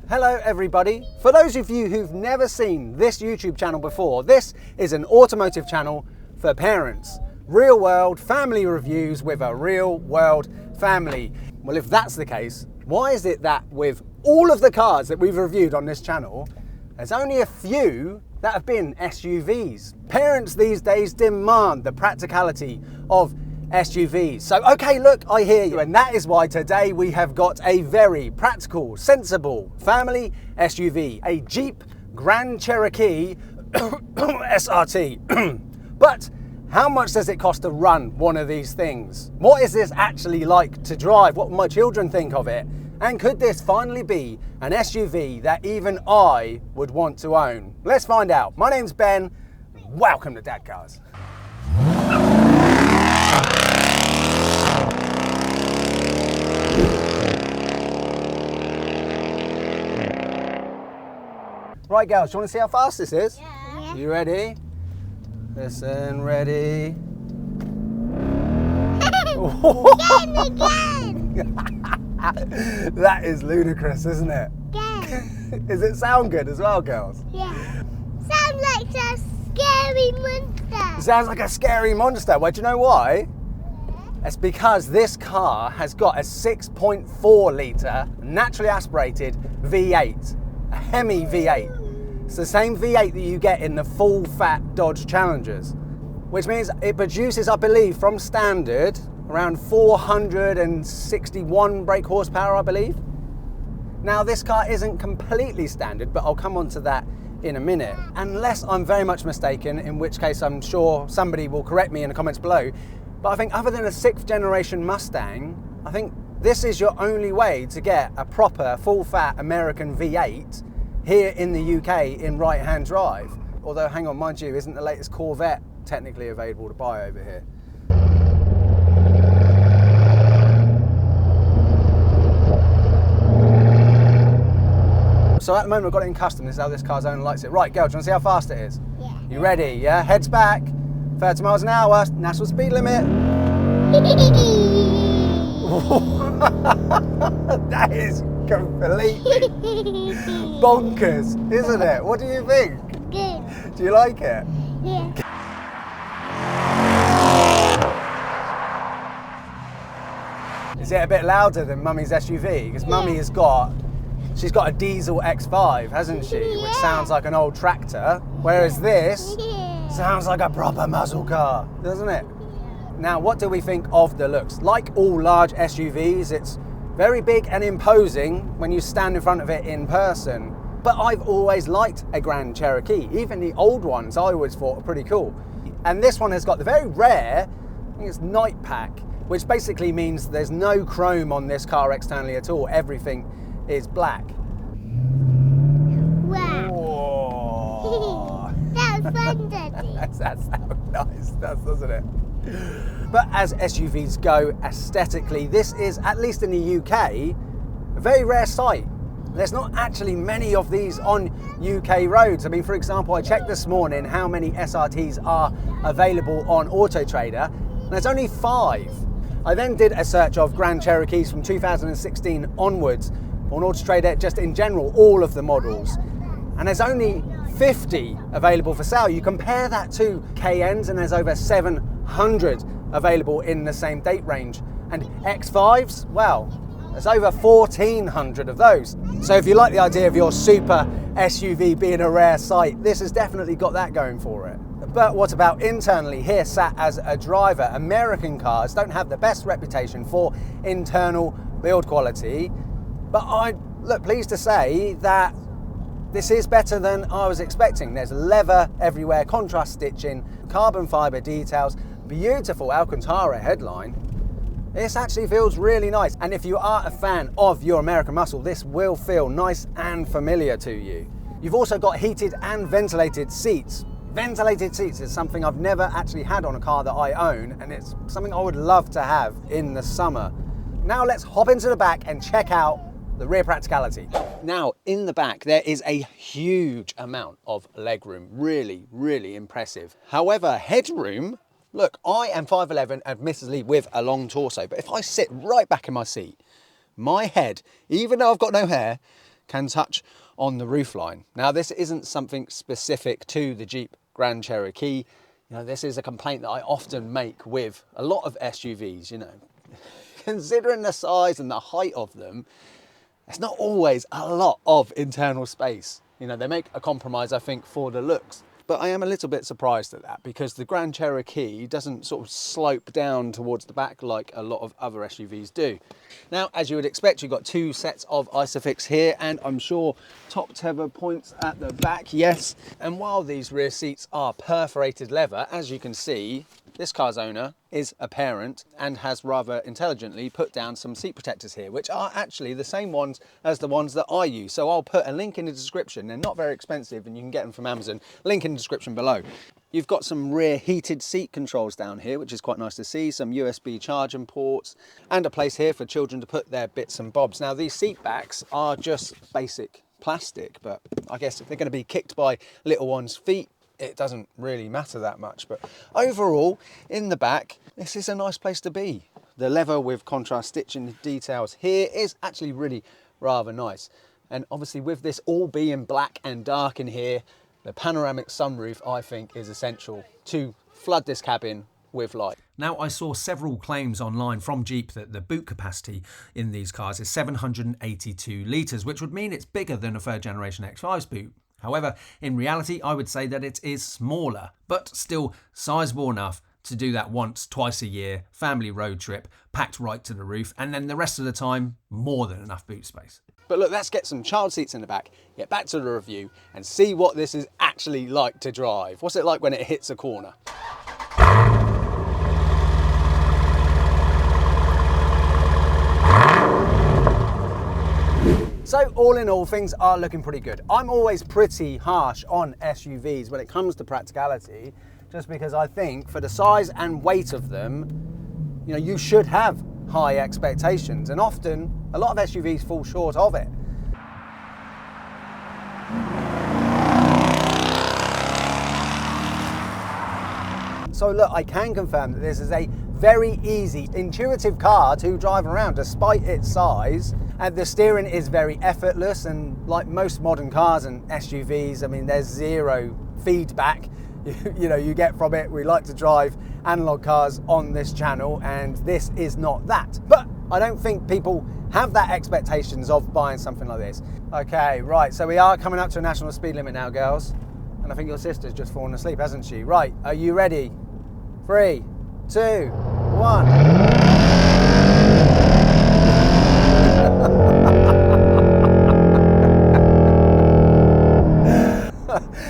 Hello everybody. For those of you who've never seen this YouTube channel before, this is an automotive channel for parents. Real world family reviews with a real world family. Well, if that's the case, why is it that with all of the cars that we've reviewed on this channel, there's only a few that have been SUVs? Parents these days demand the practicality of SUVs. So, okay, look, I hear you. And that is why today we have got a very practical, sensible family SUV, a Jeep Grand Cherokee SRT. But how much does it cost to run one of these things? What is this actually like to drive? What will my children think of it? And could this finally be an SUV that even I would want to own? Let's find out. My name's Ben. Welcome to Dadcars. Right, girls, do you want to see how fast this is? Yeah. You ready? Listen, ready? Again! That is ludicrous, isn't it? Again. Does it sound good as well, girls? Yeah. Sounds like a scary monster. It sounds like a scary monster. Well, do you know why? It's because this car has got a 6.4 litre naturally aspirated V8, a Hemi V8. It's the same V8 that you get in the full fat Dodge Challengers, which means it produces, I believe, from standard around 461 brake horsepower, I believe. Now, this car isn't completely standard, but I'll come on to that in a minute, unless I'm very much mistaken, in which case I'm sure somebody will correct me in the comments below. But I think other than a 6th generation Mustang, I think this is your only way to get a proper full fat American V8 here in the UK in right-hand drive. Although, hang on, mind you, isn't the latest Corvette technically available to buy over here? So at the moment I've got it in custom, this is how this car's owner likes it. Right, girl, do you want to see how fast it is? Yeah. You ready, yeah? Heads back, 30 miles an hour, national speed limit. That is completely bonkers, isn't it? What do you think? Good. Do you like it? Yeah. Is it a bit louder than Mummy's SUV? Because Mummy has she's got a diesel X5, hasn't she? Which Yeah. sounds like an old tractor, whereas this Yeah. sounds like a proper muscle car, doesn't it? Now, what do we think of the looks? Like all large SUVs, it's very big and imposing when you stand in front of it in person. But I've always liked a Grand Cherokee. Even the old ones I always thought were pretty cool. And this one has got the very rare, I think it's night pack, which basically means there's no chrome on this car externally at all. Everything is black. Wow. Whoa. That was fun, Daddy. That sounds nice, doesn't it? But as SUVs go aesthetically, this is, at least in the UK, a very rare sight. There's not actually many of these on UK roads. I mean, for example, I checked this morning how many SRTs are available on Auto Trader, and there's only 5. I then did a search of Grand Cherokees from 2016 onwards on Auto Trader, just in general, all of the models. And there's only 50 available for sale. You compare that to Cayennes and there's over 700 available in the same date range. And X5s, well, there's over 1,400 of those. So if you like the idea of your super SUV being a rare sight, this has definitely got that going for it. But what about internally? Here sat as a driver, American cars don't have the best reputation for internal build quality. But I'm pleased to say that this is better than I was expecting. There's leather everywhere, contrast stitching, carbon fiber details, beautiful Alcantara headline. This actually feels really nice. And if you are a fan of your American muscle, this will feel nice and familiar to you. You've also got heated and ventilated seats. Ventilated seats is something I've never actually had on a car that I own, and it's something I would love to have in the summer. Now let's hop into the back and check out the rear practicality. Now, in the back, there is a huge amount of legroom. Really, really impressive. However, headroom, look, I am 5'11", admittedly with a long torso, but if I sit right back in my seat, my head, even though I've got no hair, can touch on the roofline. Now, this isn't something specific to the Jeep Grand Cherokee. You know, this is a complaint that I often make with a lot of SUVs, you know. Considering the size and the height of them, it's not always a lot of internal space. You know, they make a compromise, I think, for the looks. But I am a little bit surprised at that because the Grand Cherokee doesn't sort of slope down towards the back like a lot of other SUVs do. Now, as you would expect, you've got two sets of Isofix here, and I'm sure top tether points at the back, yes. And while these rear seats are perforated leather, as you can see, this car's owner is a parent and has rather intelligently put down some seat protectors here, which are actually the same ones as the ones that I use. So I'll put a link in the description. They're not very expensive and you can get them from Amazon. Link in the description below. You've got some rear heated seat controls down here, which is quite nice to see, some USB charging ports, and a place here for children to put their bits and bobs. Now, these seat backs are just basic plastic, but I guess if they're going to be kicked by little ones' feet, it doesn't really matter that much. But overall, in the back, this is a nice place to be. The leather with contrast stitching details here is actually really rather nice. And obviously with this all being black and dark in here, the panoramic sunroof, I think, is essential to flood this cabin with light. Now, I saw several claims online from Jeep that the boot capacity in these cars is 782 litres, which would mean it's bigger than a third generation X5's boot. However, in reality, I would say that it is smaller, but still sizable enough to do that once, twice a year, family road trip, packed right to the roof, and then the rest of the time, more than enough boot space. But look, let's get some child seats in the back, get back to the review, and see what this is actually like to drive. What's it like when it hits a corner? So all in all, things are looking pretty good. I'm always pretty harsh on SUVs when it comes to practicality, just because I think for the size and weight of them, you know, you should have high expectations, and often a lot of SUVs fall short of it. So look, I can confirm that this is a very easy, intuitive car to drive around despite its size. And the steering is very effortless, and like most modern cars and SUVs, I mean, there's zero feedback you know, you get from it. We like to drive analog cars on this channel, and this is not that. But I don't think people have that expectations of buying something like this. Okay, right, so we are coming up to a national speed limit now, girls. And I think your sister's just fallen asleep, hasn't she? Right, are you ready? 3, 2, 1.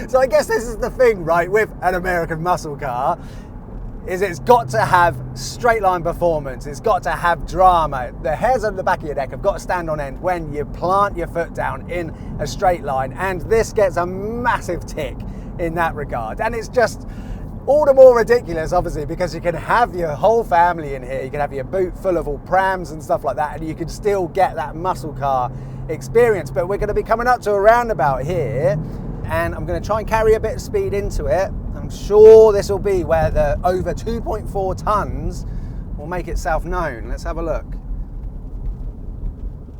So I guess this is the thing, right, with an American muscle car, is it's got to have straight line performance, it's got to have drama. The hairs on the back of your neck have got to stand on end when you plant your foot down in a straight line, and this gets a massive tick in that regard. And it's just all the more ridiculous, obviously, because you can have your whole family in here, you can have your boot full of all prams and stuff like that, and you can still get that muscle car experience. But we're going to be coming up to a roundabout here, and I'm going to try and carry a bit of speed into it. I'm sure this will be where the over 2.4 tons will make itself known. Let's have a look.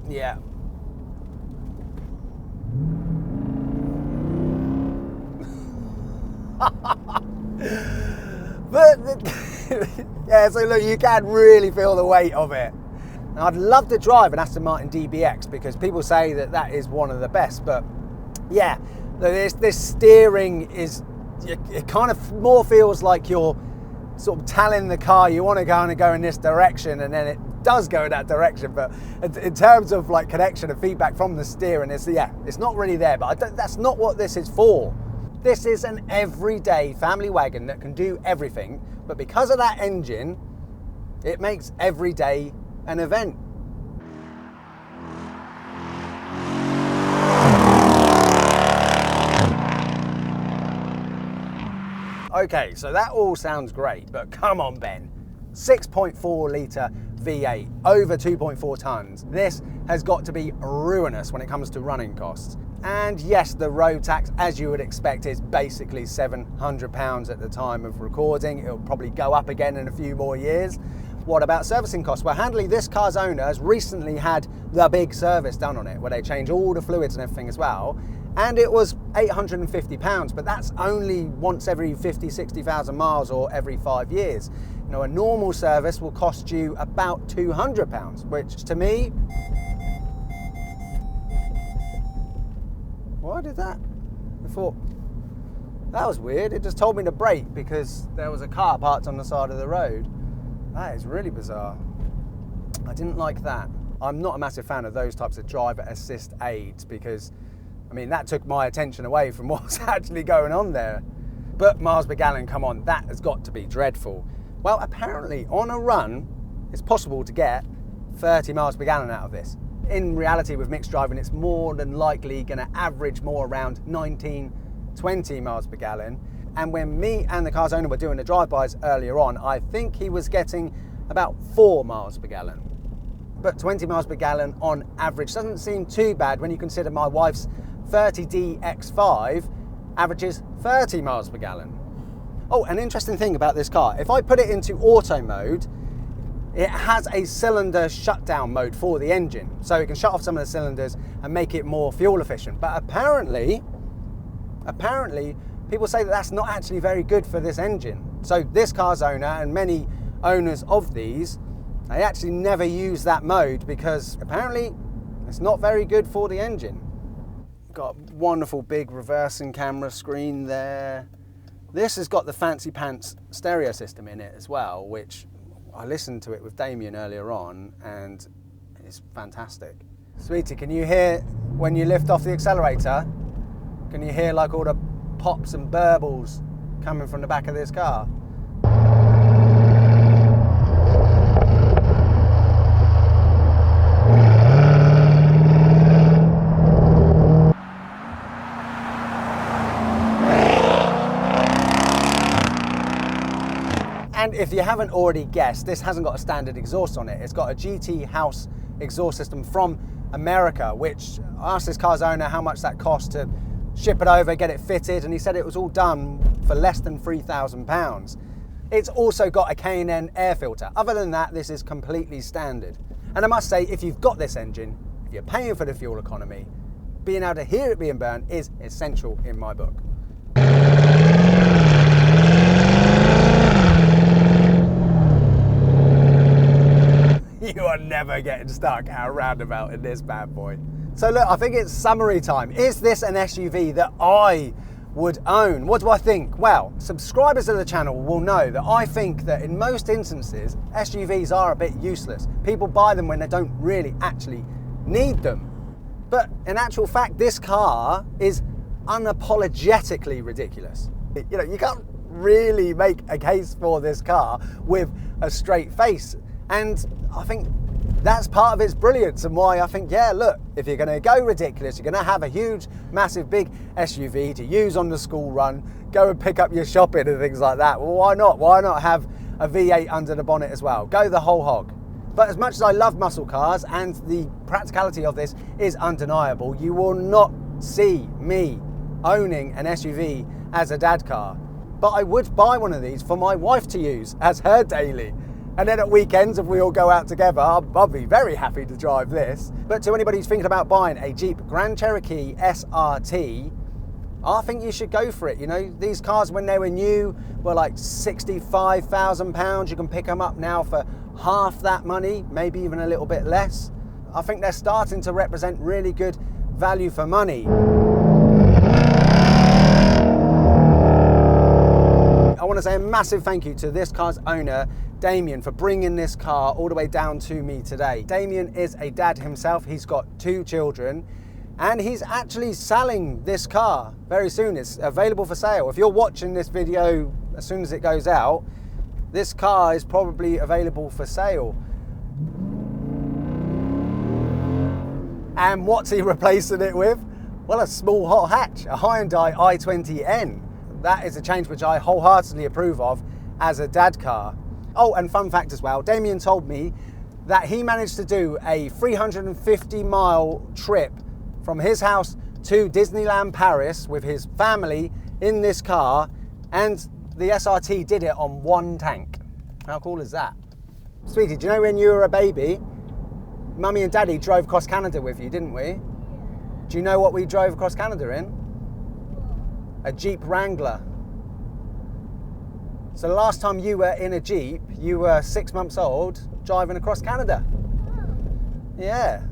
Yeah. But yeah, so look, you can really feel the weight of it. And I'd love to drive an Aston Martin DBX because people say that that is one of the best. But yeah, this steering is, it kind of more feels like you're sort of telling the car you want to go in this direction, and then it does go in that direction. But in terms of like connection and feedback from the steering, it's not really there. But that's not what this is for. This is an everyday family wagon that can do everything, but because of that engine, it makes every day an event. Okay, so that all sounds great, but come on, Ben. 6.4 litre V8, over 2.4 tons. This has got to be ruinous when it comes to running costs. And yes, the road tax, as you would expect, is basically £700 at the time of recording. It'll probably go up again in a few more years. What about servicing costs? Well, handily, this car's owner has recently had the big service done on it where they change all the fluids and everything as well. And it was £850, but that's only once every 50, 60,000 miles or every 5 years. You know, a normal service will cost you about £200, which to me, why did that? I thought, that was weird. It just told me to brake because there was a car parked on the side of the road. That is really bizarre. I didn't like that. I'm not a massive fan of those types of driver assist aids because, I mean, that took my attention away from what's actually going on there. But miles per gallon, come on, that has got to be dreadful. Well, apparently on a run, it's possible to get 30 miles per gallon out of this. In reality, with mixed driving, it's more than likely going to average more around 19, 20 miles per gallon. And when me and the car's owner were doing the drive-bys earlier on, I think he was getting about 4 miles per gallon. But 20 miles per gallon on average doesn't seem too bad when you consider my wife's 30D X5 averages 30 miles per gallon. Oh, an interesting thing about this car, if I put it into auto mode, it has a cylinder shutdown mode for the engine. So it can shut off some of the cylinders and make it more fuel efficient. But apparently, people say that that's not actually very good for this engine. So this car's owner and many owners of these, they actually never use that mode because apparently it's not very good for the engine. Got a wonderful big reversing camera screen there. This has got the fancy pants stereo system in it as well, which I listened to it with Damien earlier on and it's fantastic. Sweetie, can you hear when you lift off the accelerator? Can you hear like all the pops and burbles coming from the back of this car? And if you haven't already guessed, this hasn't got a standard exhaust on it. It's got a GT House exhaust system from America, which I asked this car's owner how much that cost to ship it over, get it fitted, and he said it was all done for less than £3,000. It's also got a K&N air filter. Other than that, this is completely standard. And I must say, if you've got this engine, if you're paying for the fuel economy, being able to hear it being burned is essential in my book. You are never getting stuck at a roundabout in this bad boy. So look, I think it's summary time. Is this an SUV that I would own? What do I think? Well, subscribers of the channel will know that I think that in most instances, SUVs are a bit useless. People buy them when they don't really actually need them. But in actual fact, this car is unapologetically ridiculous. You know, you can't really make a case for this car with a straight face. And I think that's part of its brilliance and why I think, yeah, look, if you're going to go ridiculous, you're going to have a huge, massive, big SUV to use on the school run, go and pick up your shopping and things like that. Well, why not? Why not have a V8 under the bonnet as well? Go the whole hog. But as much as I love muscle cars and the practicality of this is undeniable, you will not see me owning an SUV as a dad car. But I would buy one of these for my wife to use as her daily. And then at weekends, if we all go out together, I'll be very happy to drive this. But to anybody who's thinking about buying a Jeep Grand Cherokee SRT, I think you should go for it. You know, these cars when they were new were like £65,000. You can pick them up now for half that money, maybe even a little bit less. I think they're starting to represent really good value for money. I want to say a massive thank you to this car's owner, Damien, for bringing this car all the way down to me today. Damien is a dad himself. He's got 2 children and he's actually selling this car very soon. It's available for sale. If you're watching this video as soon as it goes out, this car is probably available for sale. And what's he replacing it with? Well, a small hot hatch, a Hyundai i20N. That is a change which I wholeheartedly approve of as a dad car. Oh, and fun fact as well, Damien told me that he managed to do a 350-mile trip from his house to Disneyland Paris with his family in this car, and the SRT did it on 1 tank. How cool is that? Sweetie, do you know when you were a baby, Mummy and Daddy drove across Canada with you, didn't we? Do you know what we drove across Canada in? A Jeep Wrangler. So the last time you were in a Jeep, you were 6 months old, driving across Canada. Yeah.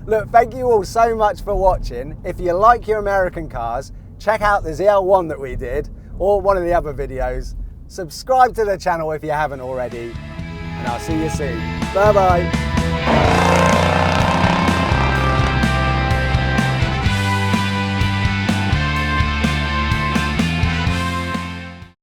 Look, thank you all so much for watching. If you like your American cars, check out the ZL1 that we did, or one of the other videos. Subscribe to the channel if you haven't already, and I'll see you soon. Bye bye.